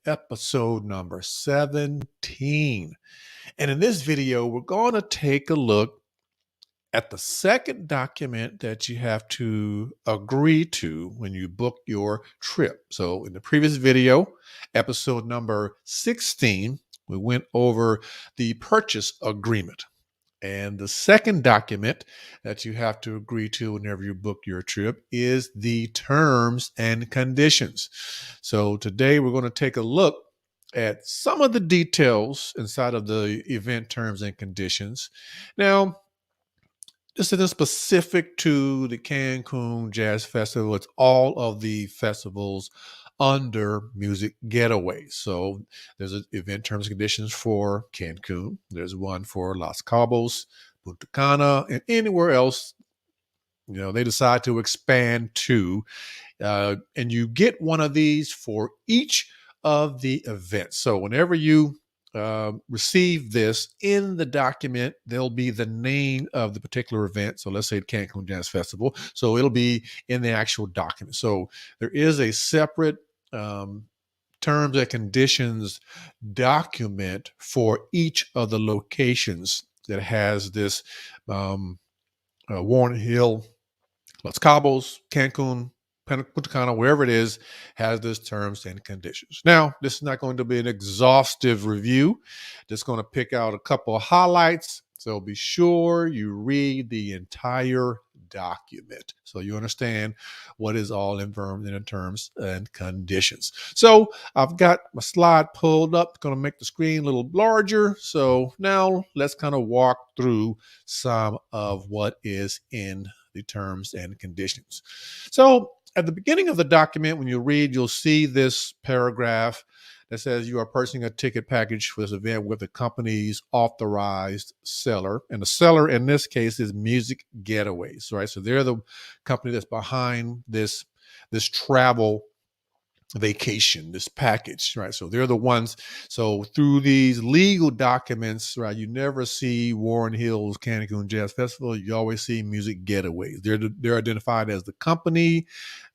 episode number 17. And in this video, we're going to take a look at the second document that you have to agree to when you book your trip. So in the previous video, episode number 16, we went over the purchase agreement. And the second document that you have to agree to whenever you book your trip is the terms and conditions. So today we're going to take a look at some of the details inside of the event terms and conditions. Now, this isn't specific to the Cancun Jazz Festival. It's all of the festivals under Music Getaway. So there's an event terms and conditions for Cancun. There's one for Los Cabos, Punta Cana, and anywhere else, they decide to expand to. And you get one of these for each of the events. So whenever you receive this in the document, there'll be the name of the particular event. So let's say the Cancun Jazz Festival. So it'll be in the actual document. So there is a separate terms and conditions document for each of the locations that has this Warren Hill, Los Cabos, Cancun, Punta Cana, wherever it is, has this terms and conditions. Now, this is not going to be an exhaustive review. Just going to pick out a couple of highlights. So be sure you read the entire document so you understand what is all in terms and conditions. So I've got my slide pulled up, going to make the screen a little larger. So now let's kind of walk through some of what is in the terms and conditions. So at the beginning of the document, when you read, you'll see this paragraph that says you are purchasing a ticket package for this event with the company's authorized seller. And the seller in this case is Music Getaways, right? So they're the company that's behind this travel vacation, this package, right? So they're the ones. So through these legal documents, right, you never see Warren Hill's Cancun Jazz Festival. You always see Music Getaways. They're identified as the company.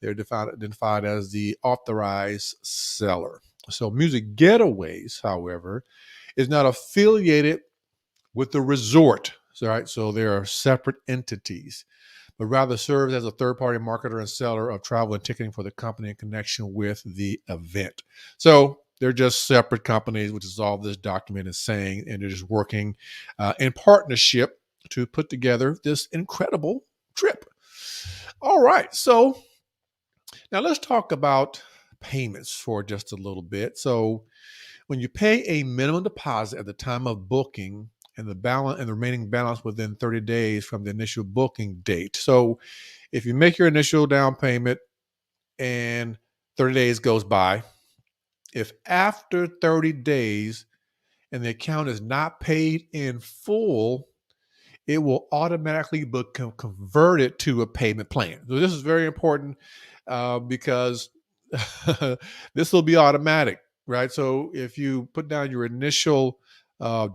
They're identified as the authorized seller. So Music Getaways, however, is not affiliated with the resort, right? So they are separate entities, but rather serves as a third-party marketer and seller of travel and ticketing for the company in connection with the event. So they're just separate companies, which is all this document is saying, and they're just working in partnership to put together this incredible trip. All right, so now let's talk about payments for just a little bit. So when you pay a minimum deposit at the time of booking, and the remaining balance within 30 days from the initial booking date. So if you make your initial down payment and 30 days goes by, if after 30 days and the account is not paid in full, it will automatically become converted to a payment plan. So this is very important because this will be automatic, right? So if you put down your initial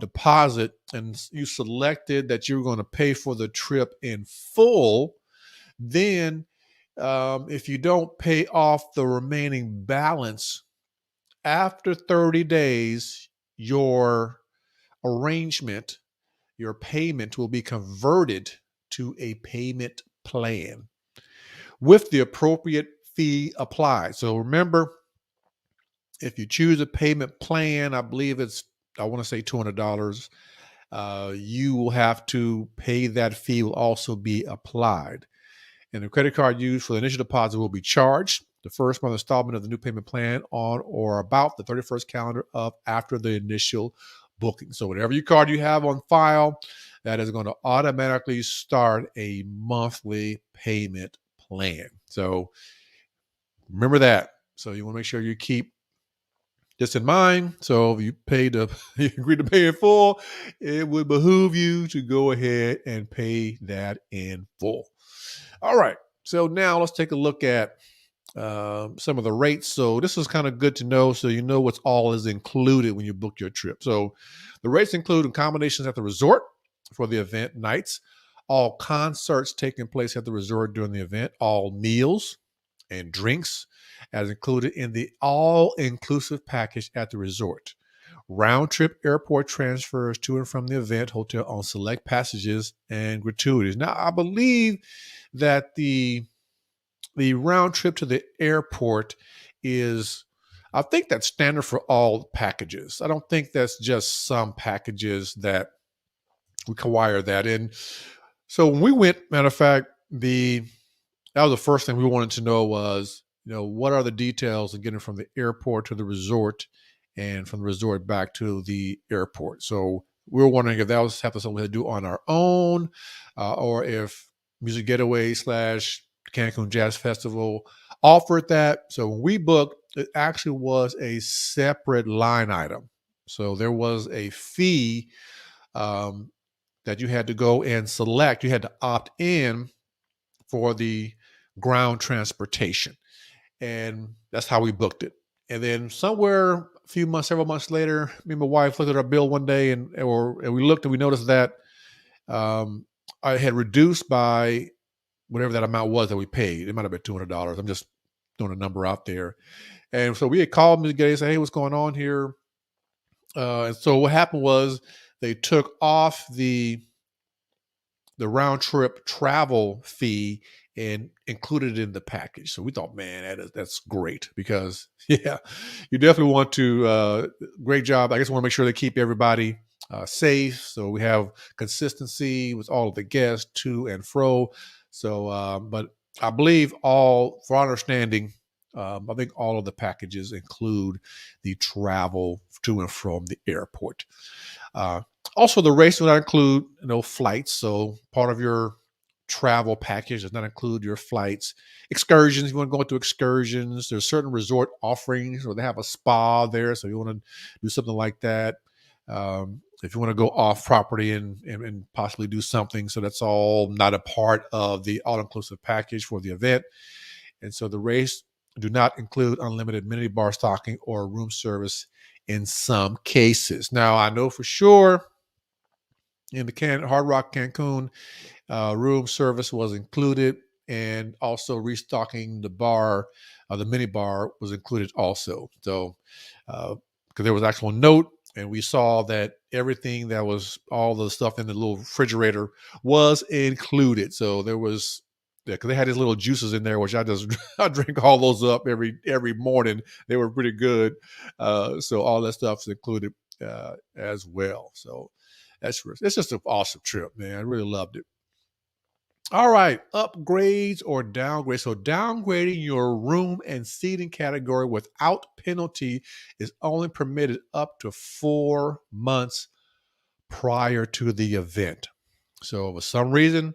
deposit and you selected that you're going to pay for the trip in full, then if you don't pay off the remaining balance after 30 days, your arrangement, your payment will be converted to a payment plan with the appropriate fee applied. So remember, if you choose a payment plan, I believe I want to say $200, you will have to pay that fee will also be applied. And the credit card used for the initial deposit will be charged the first month installment of the new payment plan on or about the 31st calendar of after the initial booking. So whatever your card you have on file, that is going to automatically start a monthly payment plan. So remember that. So you want to make sure you keep this in mind. So if you you agree to pay in full, it would behoove you to go ahead and pay that in full. All right. So now let's take a look at some of the rates. So this is kind of good to know, so you know what's all is included when you book your trip. So the rates include accommodations at the resort for the event nights, all concerts taking place at the resort during the event, all meals, and drinks as included in the all-inclusive package at the resort. Round-trip airport transfers to and from the event hotel on select passages and gratuities. Now, I believe that the round trip to the airport is, I think that's standard for all packages. I don't think that's just some packages that require that. And so when we went, matter of fact, that was the first thing we wanted to know was, what are the details of getting from the airport to the resort and from the resort back to the airport. So we were wondering if that was something we had to do on our own, or if Music Getaway / Cancun Jazz Festival offered that. So when we booked, it actually was a separate line item. So there was a fee um, that you had to go and select. You had to opt in for the ground transportation. And that's how we booked it. And then several months later, me and my wife looked at our bill one day and we looked and we noticed that I had reduced by whatever that amount was that we paid. It might have been $200. I'm just throwing a number out there. And so we had called me today and said, hey, what's going on here? And so what happened was they took off the round trip travel fee and included it in the package. So we thought, man, that's great because yeah, you definitely want to, great job. I guess we want to make sure they keep everybody safe. So we have consistency with all of the guests to and fro. So, but I believe for our understanding, I think all of the packages include the travel to and from the airport. Also, the race will not include flights. So part of your travel package does not include your flights. Excursions, if you want to go into excursions, there's certain resort offerings where they have a spa there. So you want to do something like that. If you want to go off property and possibly do something. So that's all not a part of the all-inclusive package for the event. And so the race do not include unlimited amenity bar stocking or room service in some cases. Now, I know for sure in the Hard Rock Cancun, room service was included, and also restocking the bar, the mini bar was included also. So, because there was actual note, and we saw that everything that was all the stuff in the little refrigerator was included. So there was, because they had these little juices in there, which I drink all those up every morning. They were pretty good. So all that stuff is included as well. So it's just an awesome trip, man. I really loved it. All right, upgrades or downgrades. So downgrading your room and seating category without penalty is only permitted up to 4 months prior to the event. So for some reason,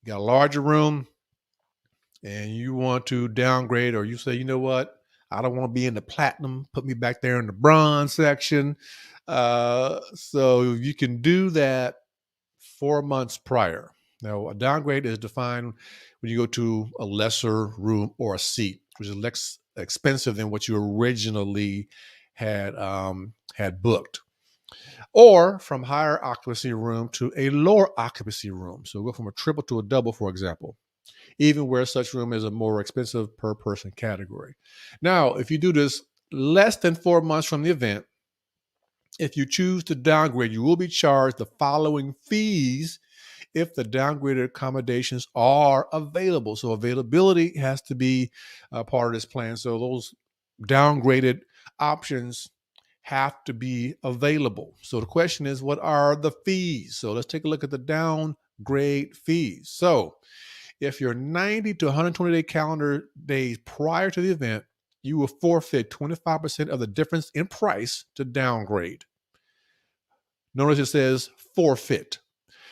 you got a larger room and you want to downgrade, or you say, you know what, I don't want to be in the platinum, put me back there in the bronze section. So you can do that 4 months prior. Now, a downgrade is defined when you go to a lesser room or a seat, which is less expensive than what you originally had booked, or from higher occupancy room to a lower occupancy room. So go from a triple to a double, for example, even where such room is a more expensive per person category. Now, if you do this less than 4 months from the event, if you choose to downgrade, you will be charged the following fees if the downgraded accommodations are available. So availability has to be a part of this plan. So those downgraded options have to be available. So the question is, what are the fees? So let's take a look at the downgrade fees. So if you're 90 to 120 day calendar days prior to the event, you will forfeit 25% of the difference in price to downgrade. Notice it says forfeit.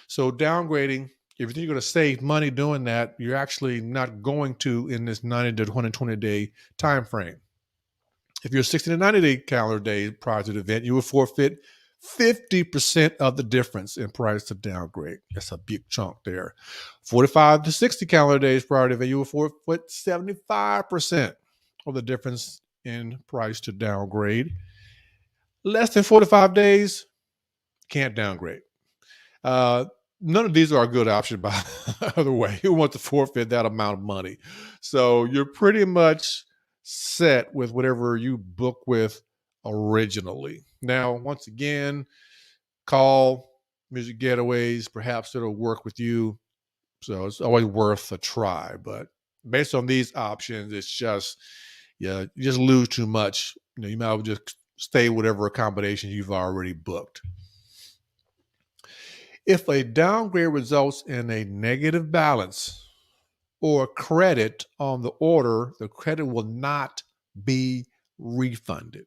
So downgrading, if you think you're going to save money doing that, you're actually not going to in this 90 to 120 day time frame. If you're 60 to 90 day calendar days prior to the event, you will forfeit 50% of the difference in price to downgrade. That's a big chunk there. 45 to 60 calendar days prior to the event, you will forfeit 75% of the difference in price to downgrade. Less than 45 days, can't downgrade. none of these are a good option by the way. Who wants to forfeit that amount of money? So you're pretty much set with whatever you book with originally. Now, once again, call Music Getaways. Perhaps it'll work with you. So it's always worth a try. But based on these options, it's just, yeah, you just lose too much. You might as well just stay whatever accommodation you've already booked. If a downgrade results in a negative balance or credit on the order, the credit will not be refunded.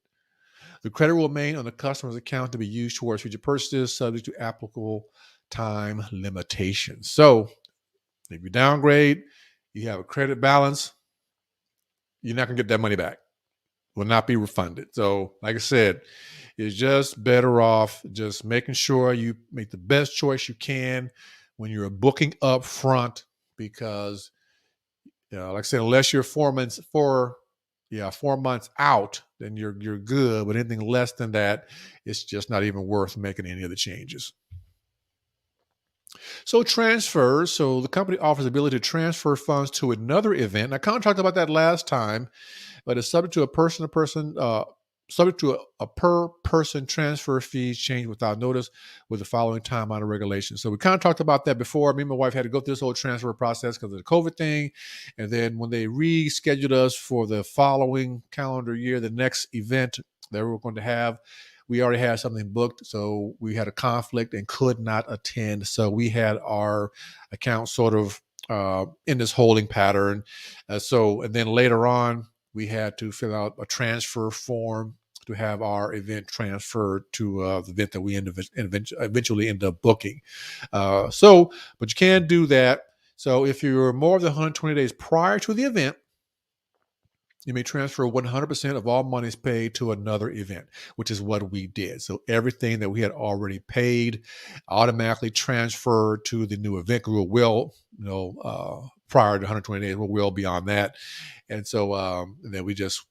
The credit will remain on the customer's account to be used towards future purchases, subject to applicable time limitations. So, if you downgrade, you have a credit balance, you're not going to get that money back. Will not be refunded. So, like I said, it's just better off just making sure you make the best choice you can when you're booking up front, because like I said, unless you're 4 months out, then you're good. But anything less than that, it's just not even worth making any of the changes. So transfers. So the company offers the ability to transfer funds to another event. And I kind of talked about that last time, but it's subject to a person-to-person, subject to a per-person transfer fees change without notice with the following time out of regulation. So we kind of talked about that before. Me and my wife had to go through this whole transfer process because of the COVID thing. And then when they rescheduled us for the following calendar year, the next event that we were going to have, we already had something booked. So we had a conflict and could not attend. So we had our account sort of in this holding pattern. And then later on, we had to fill out a transfer form to have our event transferred to the event that we eventually end up booking. But you can do that. So if you're more than 120 days prior to the event, you may transfer 100% of all monies paid to another event, which is what we did. So everything that we had already paid automatically transferred to the new event. We were well, prior to 120 days, we're well beyond that. And so and then we just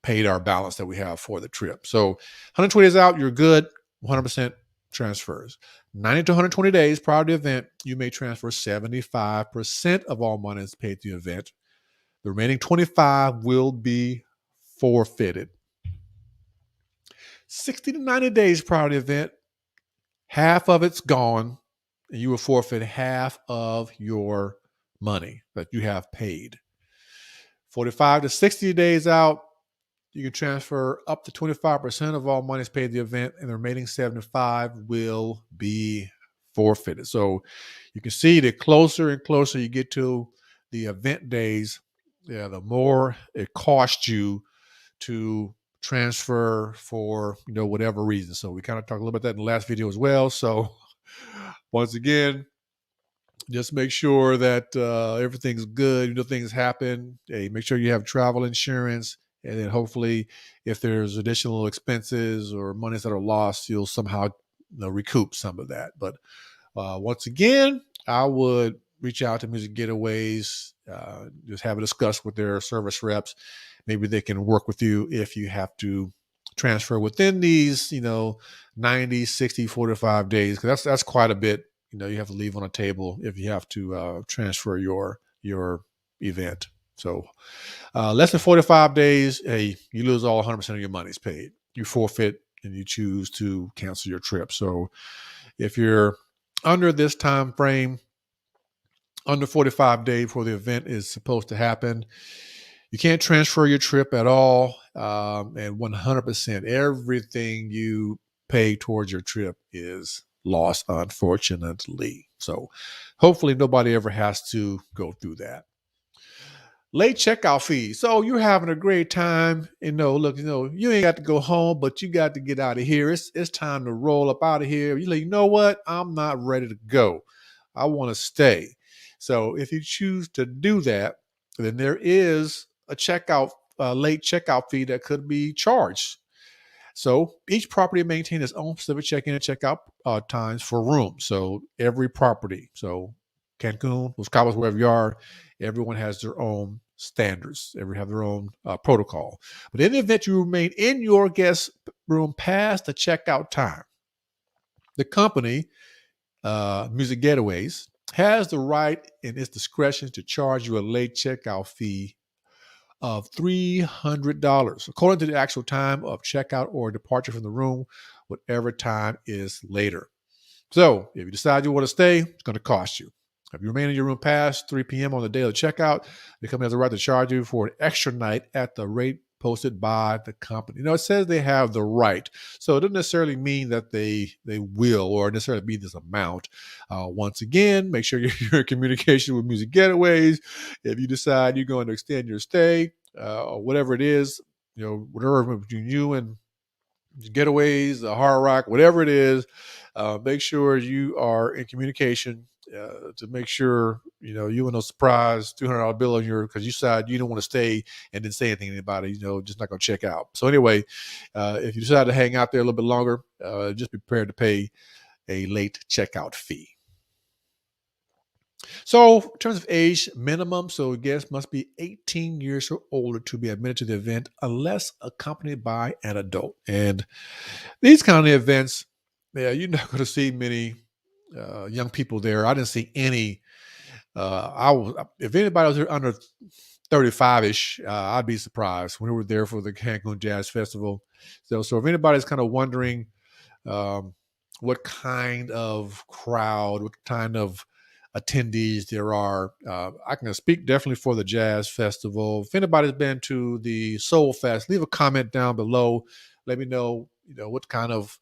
paid our balance that we have for the trip. So 120 days out, you're good, 100% transfers. 90 to 120 days prior to the event, you may transfer 75% of all monies paid to the event. The remaining 25 will be forfeited. 60 to 90 days prior to the event, half of it's gone, and you will forfeit half of your money that you have paid. 45 to 60 days out, you can transfer up to 25% of all monies paid to the event, and the remaining 75 will be forfeited. So you can see the closer and closer you get to the event days, the more it costs you to transfer for whatever reason. So we kind of talked a little about that in the last video as well. So once again, just make sure that everything's good. Things happen. Hey, make sure you have travel insurance, and then hopefully, if there's additional expenses or monies that are lost, you'll somehow recoup some of that. But once again, I would reach out to Music Getaways, just have a discuss with their service reps. Maybe they can work with you if you have to transfer within these, 90, 60, 45 days, because that's quite a bit. You have to leave on a table if you have to transfer your event. So less than 45 days, hey, you lose all 100% of your money's paid. You forfeit and you choose to cancel your trip. So if you're under this time frame, under 45 days before the event is supposed to happen, you can't transfer your trip at all. And 100%, everything you pay towards your trip is lost, unfortunately. So hopefully nobody ever has to go through that. Late checkout fees. So you're having a great time. Look, you ain't got to go home, but you got to get out of here. It's time to roll up out of here. You're like, you know what? I'm not ready to go. I want to stay. So if you choose to do that, then there is a late checkout fee that could be charged. So each property maintains its own specific check-in and check-out times for rooms. So every property, so Cancun, Los Cabos, wherever you are, everyone has their own standards. Everyone have their own protocol. But in the event you remain in your guest room past the checkout time, the company Music Getaways, has the right in its discretion to charge you a late checkout fee of $300, according to the actual time of checkout or departure from the room, whatever time is later. So if you decide you want to stay, it's going to cost you. If you remain in your room past 3 p.m. on the day of checkout, the company has the right to charge you for an extra night at the rate posted by the company. It says they have the right. So it doesn't necessarily mean that they will or necessarily be this amount. Once again, make sure you're in communication with Music Getaways. If you decide you're going to extend your stay or whatever it is, whatever between you and Getaways, the Hard Rock, whatever it is, make sure you are in communication to make sure you and no surprise $200 bill on your because you decide you don't want to stay and didn't say anything to anybody. Just not going to check out. So anyway, if you decide to hang out there a little bit longer, just be prepared to pay a late checkout fee. So in terms of age minimum, so guests must be 18 years or older to be admitted to the event unless accompanied by an adult. And these kind of events, you're not going to see many young people there. I didn't see any. If anybody was there under 35-ish, I'd be surprised when we were there for the Cancun Jazz Festival. So if anybody's kind of wondering what kind of crowd, what kind of attendees there are, I can speak definitely for the Jazz Festival. If anybody's been to the Soul Fest, leave a comment down below. Let me know, what kind of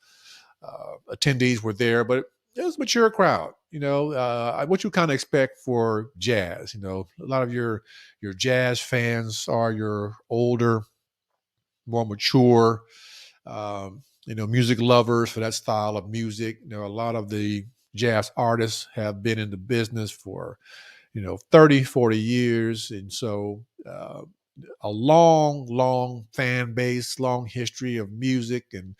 attendees were there. But it was a mature crowd. What you kind of expect for jazz. A lot of your jazz fans are your older, more mature, music lovers for that style of music. A lot of the jazz artists have been in the business for 30, 40 years, and so a long fan base, long history of music, and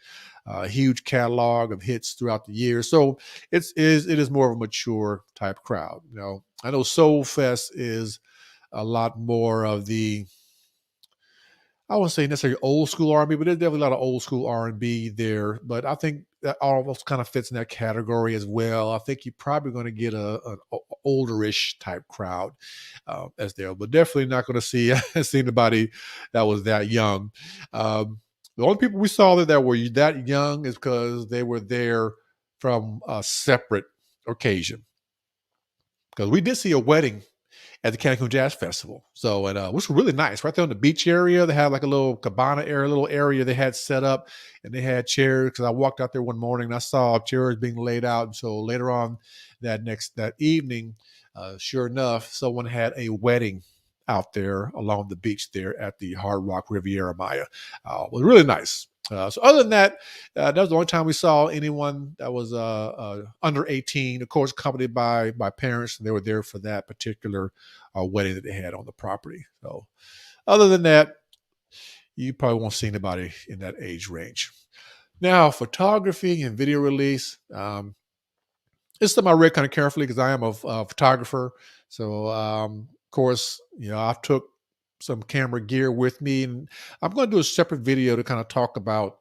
a huge catalog of hits throughout the years. So it is more of a mature type crowd. I know Soul Fest is a lot more of the, I wouldn't say necessarily old school R&B, but there's definitely a lot of old school R&B there. But I think that almost kind of fits in that category as well. I think you're probably going to get an olderish type crowd as there, but definitely not going to see anybody that was that young. The only people we saw that were that young is because they were there from a separate occasion. Because we did see a wedding at the Cancun Jazz Festival. So, and which was really nice. Right there on the beach area, they had like a little cabana area, little area they had set up, and they had chairs. Because I walked out there one morning and I saw chairs being laid out. And so later on that evening, sure enough, someone had a wedding out there along the beach there at the Hard Rock Riviera Maya. It was really nice. So other than that, that was the only time we saw anyone that was under 18, of course, accompanied by parents. And they were there for that particular wedding that they had on the property. So other than that, you probably won't see anybody in that age range. Now, photography and video release. It's something I read kind of carefully because I am a photographer. So, of course, I took some camera gear with me, and I'm going to do a separate video to kind of talk about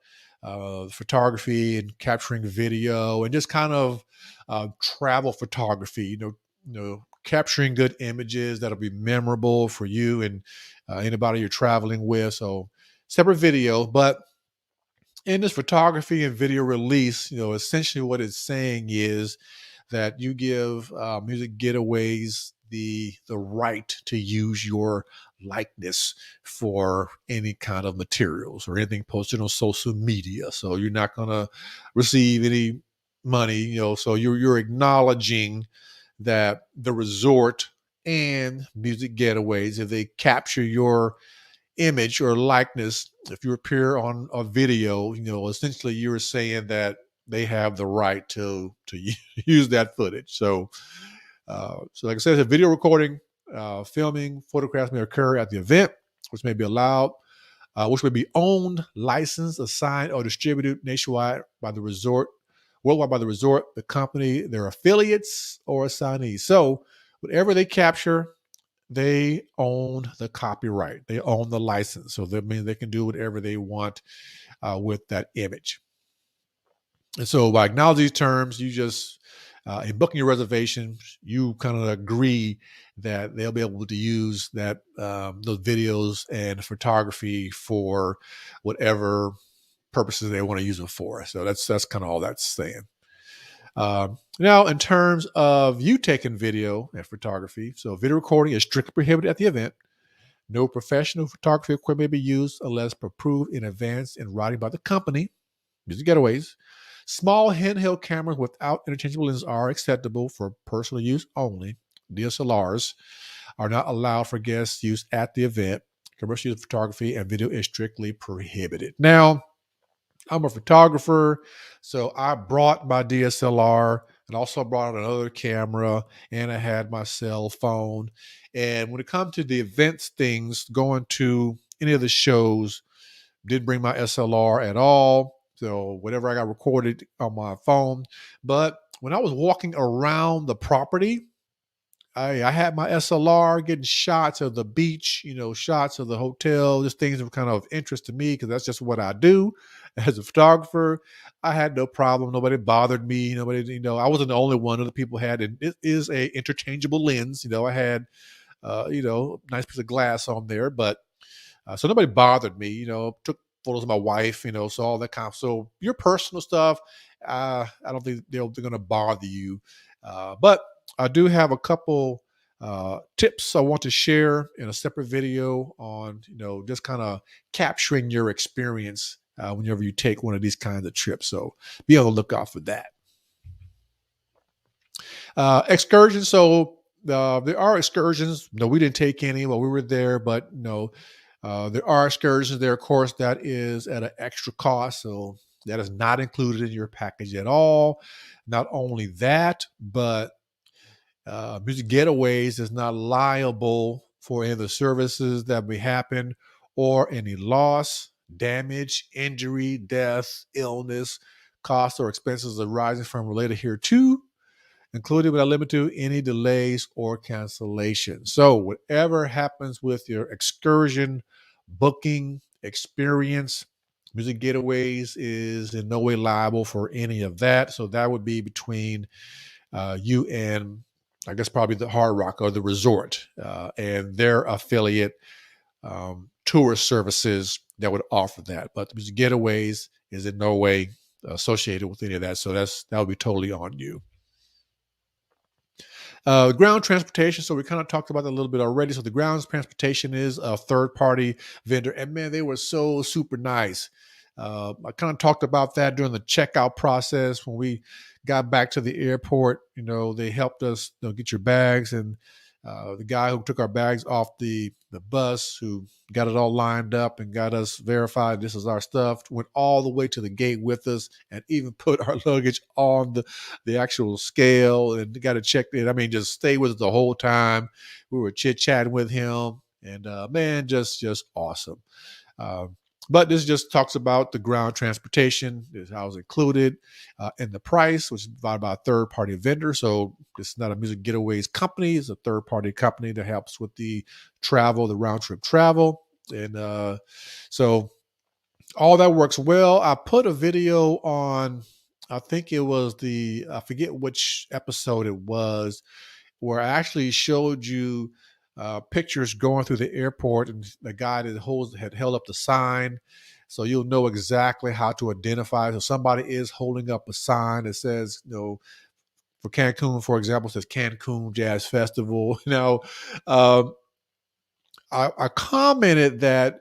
photography and capturing video and just kind of travel photography. Capturing good images that'll be memorable for you and anybody you're traveling with. So, separate video, but in this photography and video release, essentially what it's saying is that you give Music Getaways the right to use your likeness for any kind of materials or anything posted on social media. So you're not going to receive any money, so you're acknowledging that the resort and Music Getaways, if they capture your image or likeness, if you appear on a video, essentially you're saying that they have the right to use that footage. So like I said, it's a video recording, filming, photographs may occur at the event, which may be allowed, which may be owned, licensed, assigned, or distributed nationwide by the resort, worldwide by the resort, the company, their affiliates, or assignees. So whatever they capture, they own the copyright. They own the license. So that means they can do whatever they want with that image. And so by acknowledging these terms, you just in booking your reservation, you kind of agree that they'll be able to use that those videos and photography for whatever purposes they want to use them for. So that's kind of all that's saying. Now, in terms of you taking video and photography, so video recording is strictly prohibited at the event. No professional photography equipment may be used unless approved in advance in writing by the company. Music getaways. Small handheld cameras without interchangeable lenses are acceptable for personal use only. DSLRs are not allowed for guest use at the event. Commercial use of photography and video is strictly prohibited. Now, I'm a photographer, so I brought my DSLR and also brought another camera, and I had my cell phone. And when it comes to the events things, going to any of the shows, didn't bring my SLR at all. So whatever I got recorded on my phone. But when I was walking around the property, I had my SLR getting shots of the beach, shots of the hotel, just things that were kind of interest to me because that's just what I do as a photographer. I had no problem. Nobody bothered me. Nobody, I wasn't the only one. Other people had, and it is a interchangeable lens. I had, nice piece of glass on there, but so nobody bothered me. Took photos of my wife. So all that kind of. So your personal stuff, I don't think they're going to bother you, but I do have a couple tips I want to share in a separate video on, just kind of capturing your experience whenever you take one of these kinds of trips. So be on the lookout for that. Excursions. So there are excursions. No, we didn't take any while we were there, but there are excursions there. Of course, that is at an extra cost. So that is not included in your package at all. Not only that, but Music Getaways is not liable for any of the services that may happen or any loss, damage, injury, death, illness, costs, or expenses arising from related hereto, including but not limited to any delays or cancellation. So whatever happens with your excursion, booking, experience, Music Getaways is in no way liable for any of that. So that would be between you and I guess probably the Hard Rock or the resort and their affiliate tourist services that would offer that. But the Music Getaways is in no way associated with any of that. So that would be totally on you. Ground transportation. So we kind of talked about that a little bit already. So the ground transportation is a third-party vendor, and man, they were so super nice. I kind of talked about that during the checkout process when we got back to the airport. They helped us get your bags, and the guy who took our bags off the bus, who got it all lined up and got us verified this is our stuff, went all the way to the gate with us and even put our luggage on the actual scale and got it checked in. I mean, just stay with us the whole time. We were chit-chatting with him, and man, just awesome. But this just talks about the ground transportation. This is how it's included in the price, which is provided by a third-party vendor. So this is not a Music Getaways company. It's a third-party company that helps with the travel, the round-trip travel. And so all that works well. I put a video on, I think it was I forget which episode it was, where I actually showed you pictures going through the airport, and the guy that had held up the sign, so you'll know exactly how to identify. So somebody is holding up a sign that says, for Cancun, for example, it says Cancun Jazz Festival. I commented that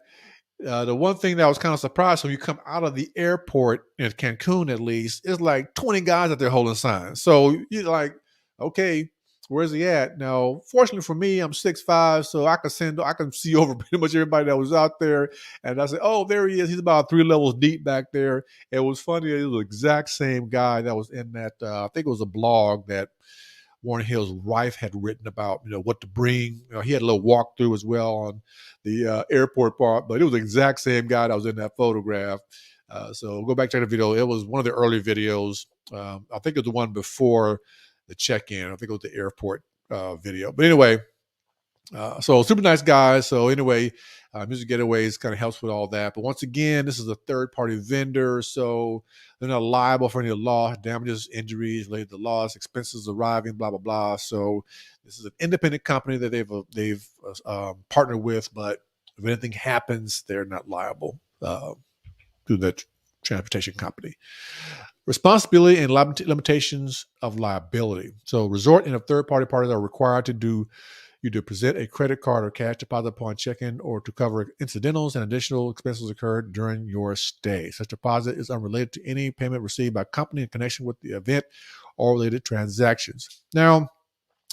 the one thing that I was kind of surprised when you come out of the airport in Cancun, at least, it's like 20 guys out there holding signs. So you're like, okay, where's he at? Now, fortunately for me, I'm 6'5", so I can see over pretty much everybody that was out there. And I said, oh, there he is. He's about 3 levels deep back there. It was funny. It was the exact same guy that was in that, I think it was a blog that Warren Hill's wife had written about, what to bring. He had a little walkthrough as well on the airport part, but it was the exact same guy that was in that photograph. So go back to the video. It was one of the early videos. I think it was the one before the check-in. I think it was the airport video. But anyway, So super nice guys. So anyway, Music Getaways kind of helps with all that. But once again, this is a third party vendor, so they're not liable for any loss, damages, injuries related to loss, expenses arriving, blah blah blah. So this is an independent company that they've partnered with, but if anything happens, they're not liable to that transportation company. Responsibility and limitations of liability. So resort and third party parties are required to do you to present a credit card or cash deposit upon check-in or to cover incidentals and additional expenses occurred during your stay. Such deposit is unrelated to any payment received by company in connection with the event or related transactions. Now,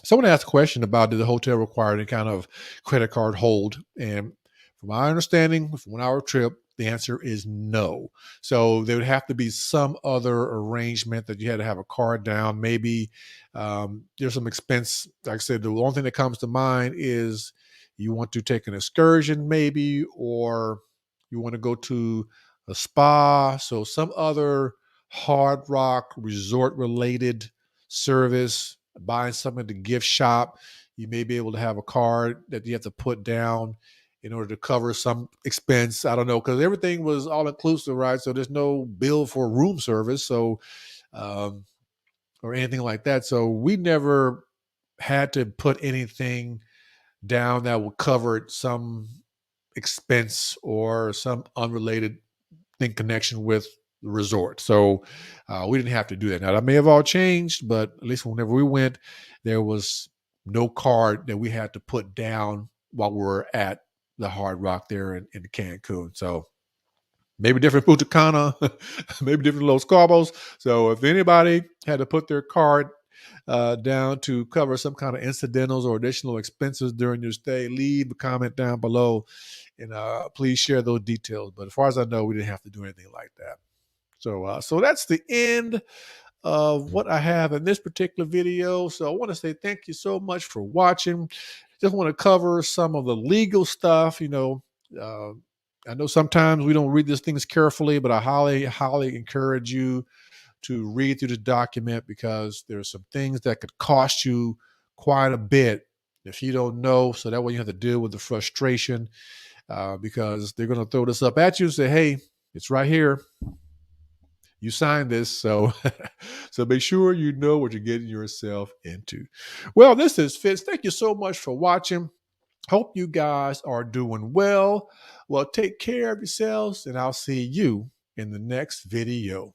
someone asked a question about did the hotel require any kind of credit card hold? And from my understanding, from 1 hour trip, the answer is no. So there would have to be some other arrangement that you had to have a card down. Maybe there's some expense. Like I said, the only thing that comes to mind is you want to take an excursion, maybe, or you want to go to a spa. So some other hard rock resort related service, buying something at the gift shop, you may be able to have a card that you have to put down in order to cover some expense. I don't know, because everything was all inclusive, right? So there's no bill for room service, so um, or anything like that. So we never had to put anything down that would cover some expense or some unrelated in connection with the resort. So we didn't have to do that. Now that may have all changed, but at least whenever we went, there was no card that we had to put down while we were at the Hard Rock there in Cancun. So maybe different Punta Cana, maybe different Los Cabos. So if anybody had to put their card down to cover some kind of incidentals or additional expenses during your stay, leave a comment down below and please share those details. But as far as I know, we didn't have to do anything like that. So that's the end of what I have in this particular video. So I want to say thank you so much for watching. Just want to cover some of the legal stuff. Uh, I know sometimes we don't read these things carefully, but I highly encourage you to read through the document because there's some things that could cost you quite a bit if you don't know. So that way you have to deal with the frustration because they're going to throw this up at you and say, hey, it's right here. You signed this, so so make sure you know what you're getting yourself into. Well, this is Fitz. Thank you so much for watching. Hope you guys are doing well. Well, take care of yourselves, and I'll see you in the next video.